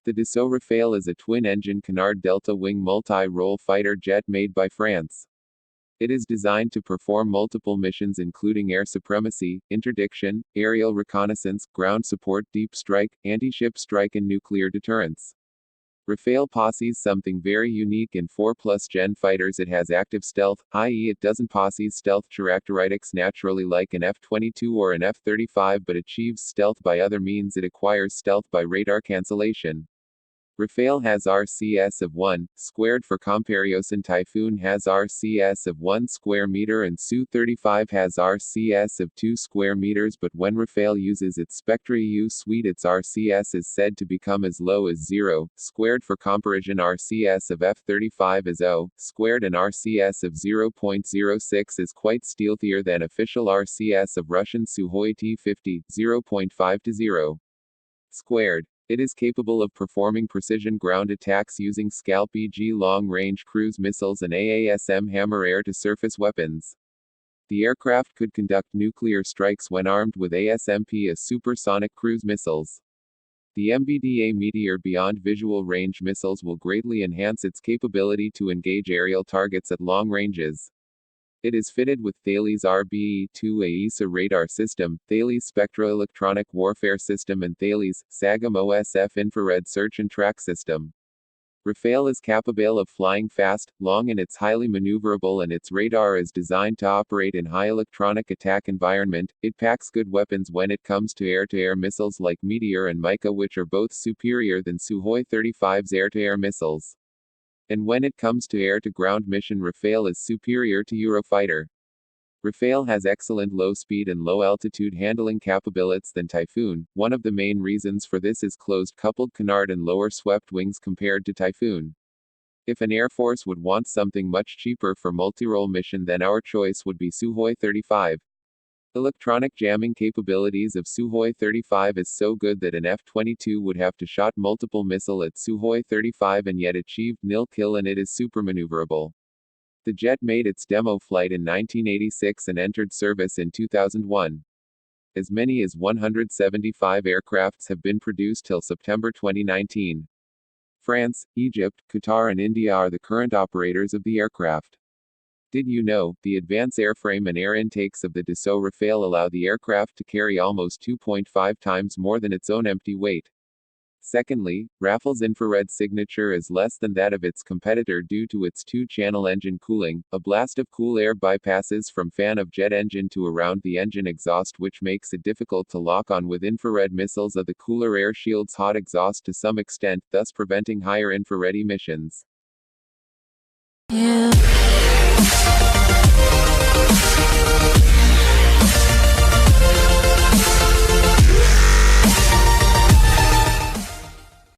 The Dassault Rafale is a twin-engine canard delta-wing multi-role fighter jet made by France. It is designed to perform multiple missions including air supremacy, interdiction, aerial reconnaissance, ground support, deep strike, anti-ship strike and nuclear deterrence. Rafale possesses something very unique in 4+ Gen fighters. It has active stealth, i.e. it doesn't possess stealth characteristics naturally like an F-22 or an F-35 but achieves stealth by other means. It acquires stealth by radar cancellation. Rafale has RCS of 1 squared for comparison. Typhoon has RCS of 1 square meter and Su-35 has RCS of 2 square meters, but when Rafale uses its Spectre EU suite its RCS is said to become as low as 0 squared for comparison. RCS of F-35 is 0 squared and RCS of 0.06 is quite stealthier than official RCS of Russian Sukhoi T-50, 0.5 to 0 squared. It is capable of performing precision ground attacks using Scalp EG long-range cruise missiles and AASM Hammer air-to-surface weapons. The aircraft could conduct nuclear strikes when armed with ASMP as supersonic cruise missiles. The MBDA Meteor Beyond Visual Range missiles will greatly enhance its capability to engage aerial targets at long ranges. It is fitted with Thales RBE-2 AESA radar system, Thales Spectroelectronic Warfare System and Thales SAGM OSF infrared search and track system. Rafale is capable of flying fast, long and it's highly maneuverable and its radar is designed to operate in high electronic attack environment. It packs good weapons when it comes to air-to-air missiles like Meteor and Mica, which are both superior than Sukhoi 35's air-to-air missiles. And when it comes to air-to-ground mission, Rafale is superior to Eurofighter. Rafale has excellent low-speed and low-altitude handling capabilities than Typhoon. One of the main reasons for this is closed-coupled canard and lower swept wings compared to Typhoon. If an Air Force would want something much cheaper for multi-role mission, then our choice would be Sukhoi 35. Electronic jamming capabilities of Sukhoi 35 is so good that an F-22 would have to shot multiple missile at Sukhoi 35 and yet achieved nil kill, and it is supermaneuverable. The jet made its demo flight in 1986 and entered service in 2001. As many as 175 aircrafts have been produced till September 2019. France, Egypt, Qatar and India are the current operators of the aircraft. Did you know, the advanced airframe and air intakes of the Dassault Rafale allow the aircraft to carry almost 2.5 times more than its own empty weight? Secondly, Rafale's infrared signature is less than that of its competitor due to its two-channel engine cooling. A blast of cool air bypasses from fan of jet engine to around the engine exhaust, which makes it difficult to lock on with infrared missiles. The cooler air shields hot exhaust to some extent, thus preventing higher infrared emissions. Yeah.